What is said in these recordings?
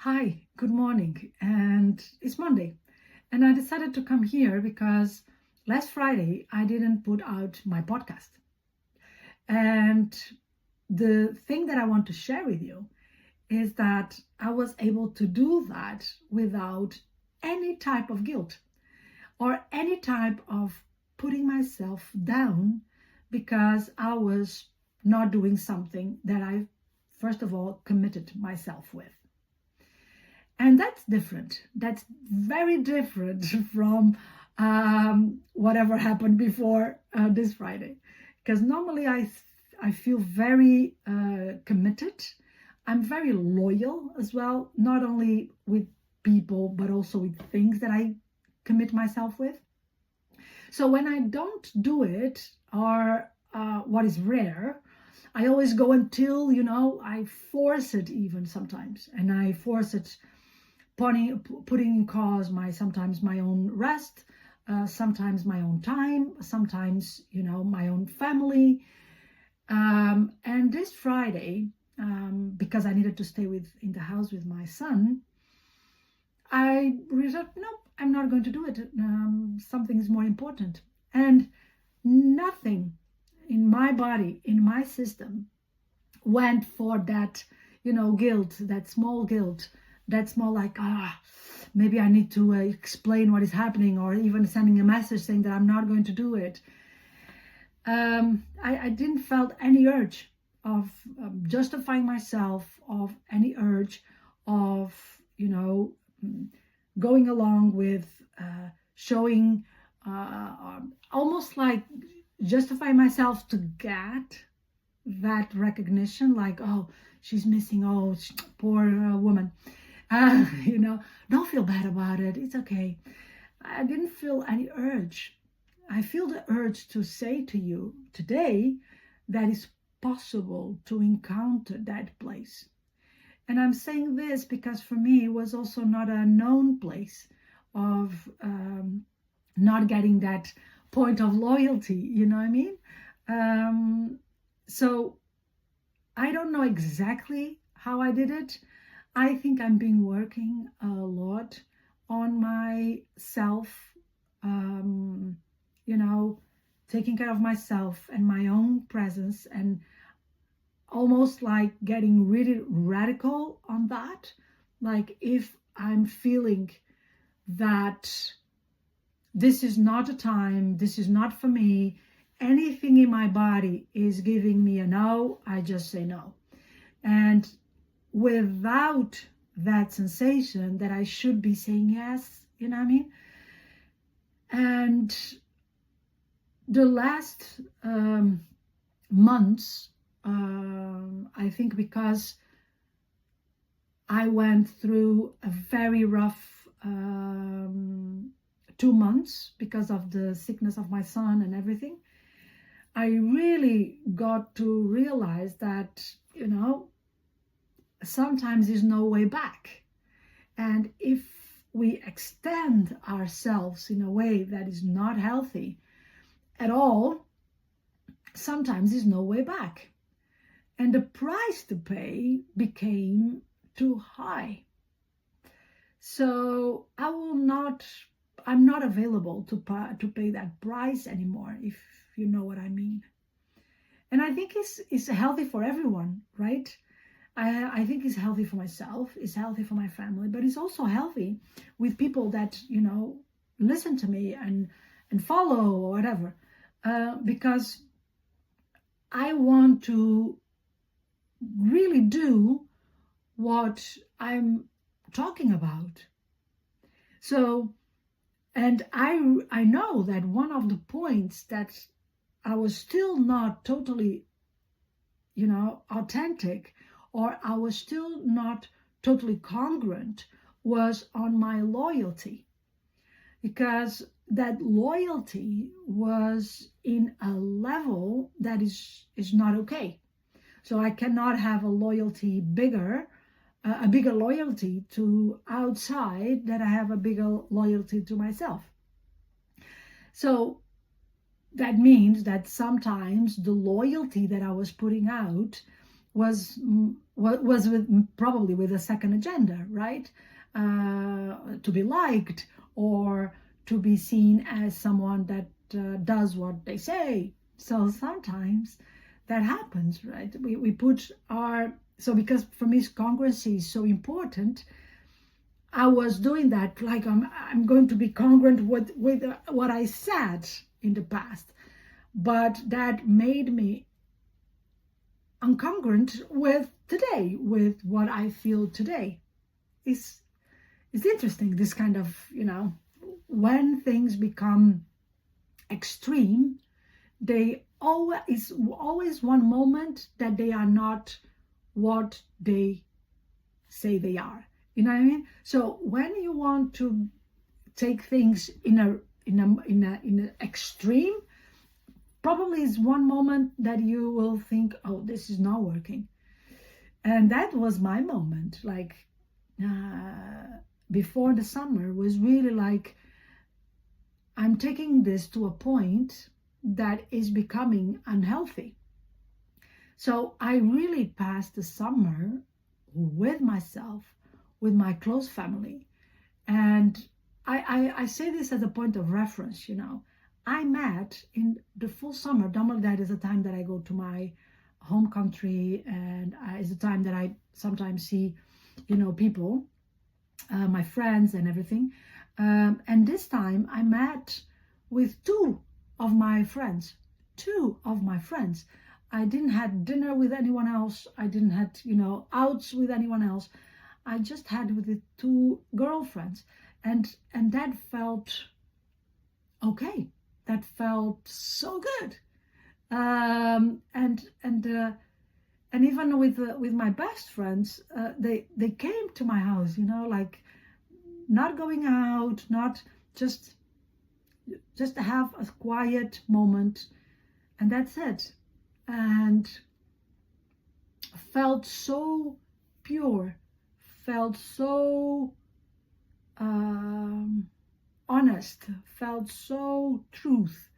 Hi, good morning. And it's Monday. And I decided to come here because last Friday I didn't put out my podcast. And the thing that I want to share with you is that I was able to do that without any type of guilt or any type of putting myself down because I was not doing something that I, first of all, committed myself with. And that's different. That's very different from whatever happened before this Friday. Because normally I feel very committed. I'm very loyal as well, not only with people, but also with things that I commit myself with. So when I don't do it, or what is rare, I always go until, I force it even sometimes. And I force it putting in cause sometimes my own rest, sometimes my own time, sometimes my own family. And this Friday, because I needed to stay in the house with my son, I resolved, no, I'm not going to do it. Something is more important, and nothing in my body, in my system, went for that, guilt, that small guilt. That's more like, maybe I need to explain what is happening, or even sending a message saying that I'm not going to do it. I didn't felt any urge of justifying myself, of any urge of, going along with showing, almost like justifying myself to get that recognition, like, oh, she's missing, oh, poor woman. Don't feel bad about it. It's okay. I didn't feel any urge. I feel the urge to say to you today that it's possible to encounter that place. And I'm saying this because for me, it was also not a known place of not getting that point of loyalty. You know what I mean? So I don't know exactly how I did it. I think I've been working a lot on myself, taking care of myself and my own presence, and almost like getting really radical on that. Like, if I'm feeling that this is not a time, this is not for me, anything in my body is giving me a no, I just say no. And without that sensation that I should be saying yes, you know what I mean? And the last months, I think because I went through a very rough 2 months because of the sickness of my son and everything, I really got to realize that, sometimes there's no way back. And if we extend ourselves in a way that is not healthy at all, sometimes there's no way back. And the price to pay became too high. So I'm not available to pay that price anymore, if you know what I mean. And I think it's healthy for everyone, right? I think it's healthy for myself, it's healthy for my family, but it's also healthy with people that, listen to me and follow or whatever, because I want to really do what I'm talking about. So, and I know that one of the points that I was still not totally, authentic, or I was still not totally congruent, was on my loyalty. Because that loyalty was in a level that is not okay. So I cannot have a bigger loyalty to outside that I have a bigger loyalty to myself. So that means that sometimes the loyalty that I was putting out was probably with a second agenda, right? To be liked, or to be seen as someone that does what they say. So sometimes that happens, right? We put our, so because for me congruency is so important, I was doing that, like I'm going to be congruent with what I said in the past, but that made me incongruent with today, with what I feel today. It's interesting, this kind of, when things become extreme, they always one moment that they are not what they say they are. You know what I mean? So when you want to take things in an extreme, probably is one moment that you will think, oh, this is not working. And that was my moment. Like before the summer was really like, I'm taking this to a point that is becoming unhealthy. So I really passed the summer with myself, with my close family. And I say this as a point of reference, I met in the full summer. Normally that is a time that I go to my home country, and it's a time that I sometimes see, people, my friends and everything. And this time I met with two of my friends. I didn't have dinner with anyone else. I didn't have, outs with anyone else. I just had with the two girlfriends, and that felt okay. That felt so good. And even with my best friends, they came to my house, like not going out, not just to have a quiet moment, and that's it. And felt so pure, felt so honest, felt so truth,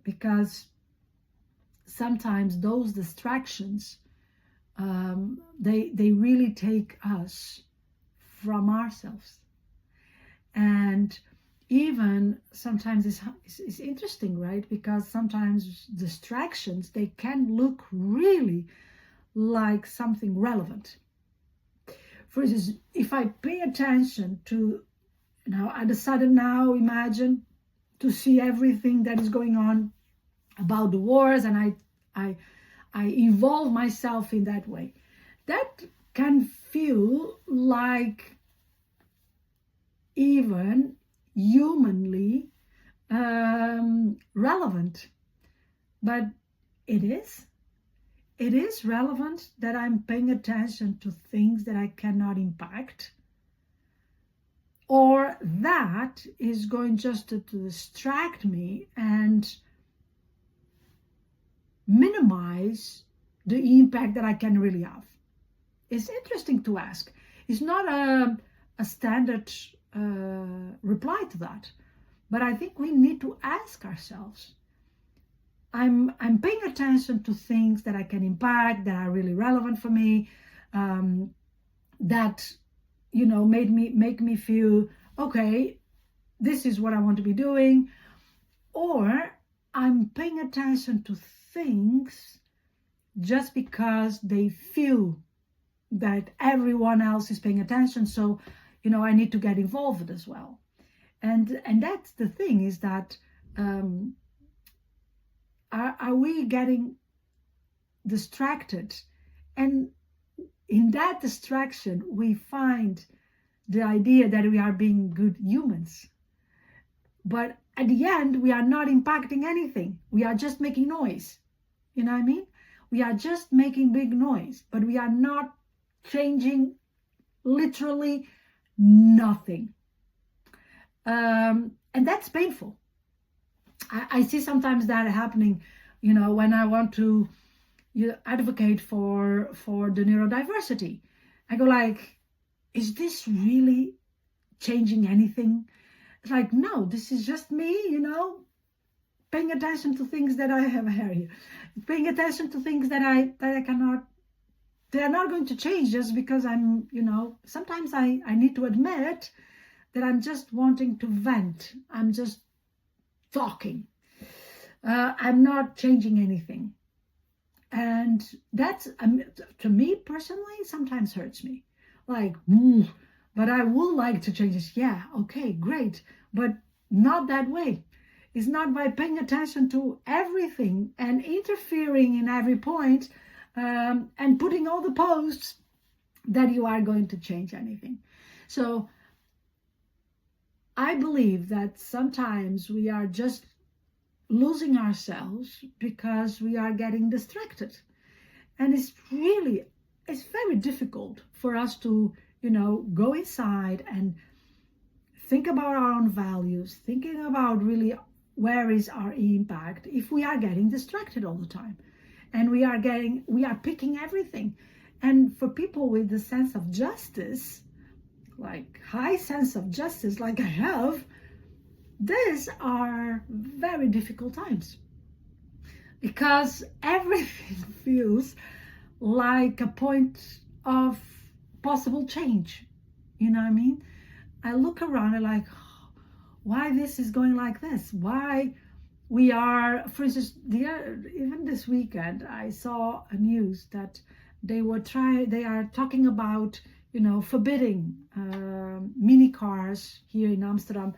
because sometimes those distractions, they really take us from ourselves. And even sometimes it's interesting, right? Because sometimes distractions, they can look really like something relevant. For instance, if I pay attention to, I decided now, imagine, to see everything that is going on about the wars, and I involve myself in that way. That can feel like even humanly relevant, but it is relevant that I'm paying attention to things that I cannot impact, or that is going just to distract me and minimize the impact that I can really have. It's interesting to ask. It's not a standard reply to that, but I think we need to ask ourselves. I'm paying attention to things that I can impact, that are really relevant for me, that make me feel okay, this is what I want to be doing. Or I'm paying attention to things just because they feel that everyone else is paying attention, so I need to get involved as well. And that's the thing, is that are we getting distracted? And in that distraction, we find the idea that we are being good humans. But at the end, we are not impacting anything. We are just making noise. You know what I mean? We are just making big noise, but we are not changing literally nothing. And that's painful. I see sometimes that happening, when I want to advocate for the neurodiversity. I go like, is this really changing anything? It's like, no, this is just me, paying attention to things that I have hair here, paying attention to things that I cannot, they are not going to change just because I'm, sometimes I need to admit that I'm just wanting to vent. I'm just talking. I'm not changing anything. And that's, to me personally, sometimes hurts me. Like, but I would like to change this. Yeah, okay, great. But not that way. It's not by paying attention to everything and interfering in every point and putting all the posts that you are going to change anything. So I believe that sometimes we are just losing ourselves because we are getting distracted. And it's very difficult for us to, go inside and think about our own values, thinking about really where is our impact if we are getting distracted all the time. And we are picking everything. And for people with the sense of justice, like high sense of justice, like I have, these are very difficult times because everything feels like a point of possible change. You know what I mean? I look around and like, why this is going like this? Why we are, for instance, even this weekend, I saw a news that they are talking about, forbidding mini cars here in Amsterdam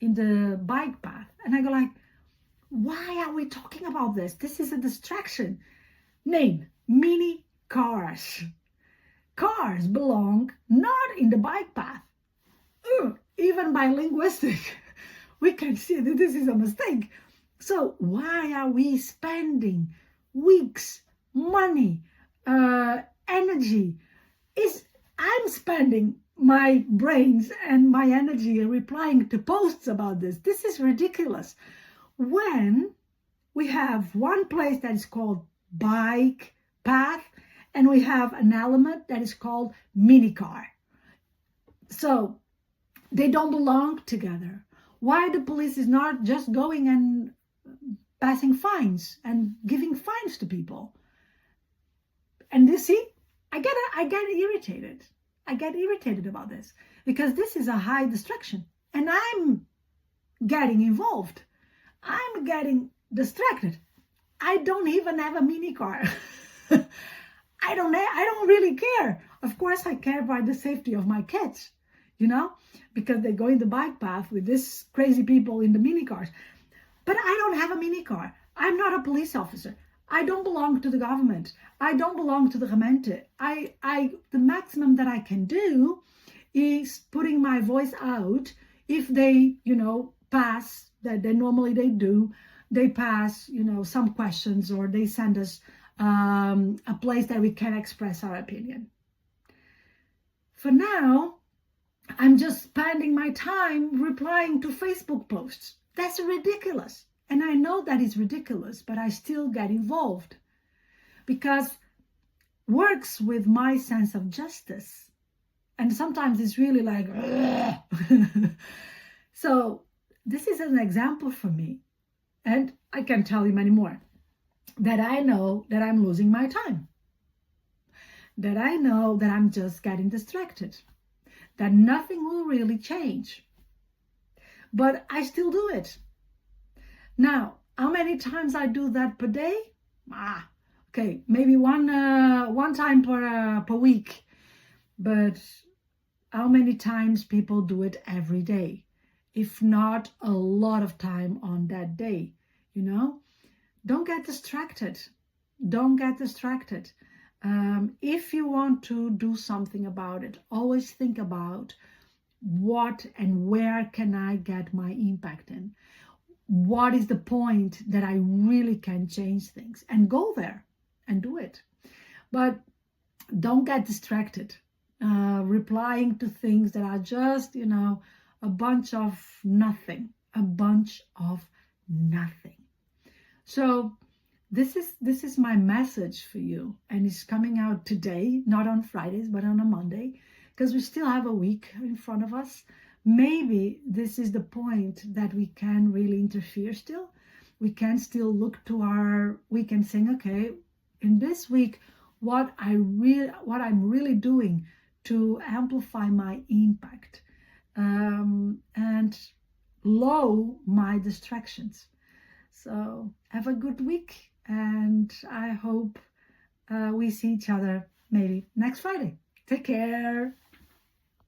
in the bike path. And I go like, why are we talking about this? This is a distraction. Name, mini cars. Cars belong not in the bike path. Even by linguistic, we can see that this is a mistake. So why are we spending weeks, money, energy? I'm spending my brains and my energy replying to posts about this. This is ridiculous. When we have one place that is called bike path and we have an element that is called mini car. So they don't belong together. Why the police is not just going and passing fines and giving fines to people? And you see, I get irritated. I get irritated about this because this is a high distraction and I'm getting involved. I'm getting distracted. I don't even have a mini car. I don't really care. Of course, I care about the safety of my kids, because they go in the bike path with these crazy people in the mini cars. But I don't have a mini car. I'm not a police officer. I don't belong to the government. I don't belong to the gemeente. The maximum that I can do is putting my voice out if they, pass, that they do. They pass, some questions or they send us a place that we can express our opinion. For now, I'm just spending my time replying to Facebook posts. That's ridiculous. And I know that is ridiculous, but I still get involved because works with my sense of justice. And sometimes it's really like, so this is an example for me. And I can tell you many more. That I know that I'm losing my time. That I know that I'm just getting distracted. That nothing will really change. But I still do it. Now, how many times I do that per day? Okay, maybe one time per week. But how many times people do it every day? If not a lot of time on that day, Don't get distracted. Don't get distracted. If you want to do something about it, always think about what and where can I get my impact in? What is the point that I really can change things? And go there and do it. But don't get distracted, replying to things that are just, a bunch of nothing. So this is my message for you, and it's coming out today, not on Fridays, but on a Monday, because we still have a week in front of us. Maybe this is the point that we can really interfere still. we can still look to our weekend saying, okay, in this week, what I'm really doing to amplify my impact and low my distractions. So have a good week, and I hope we see each other maybe next Friday. Take care.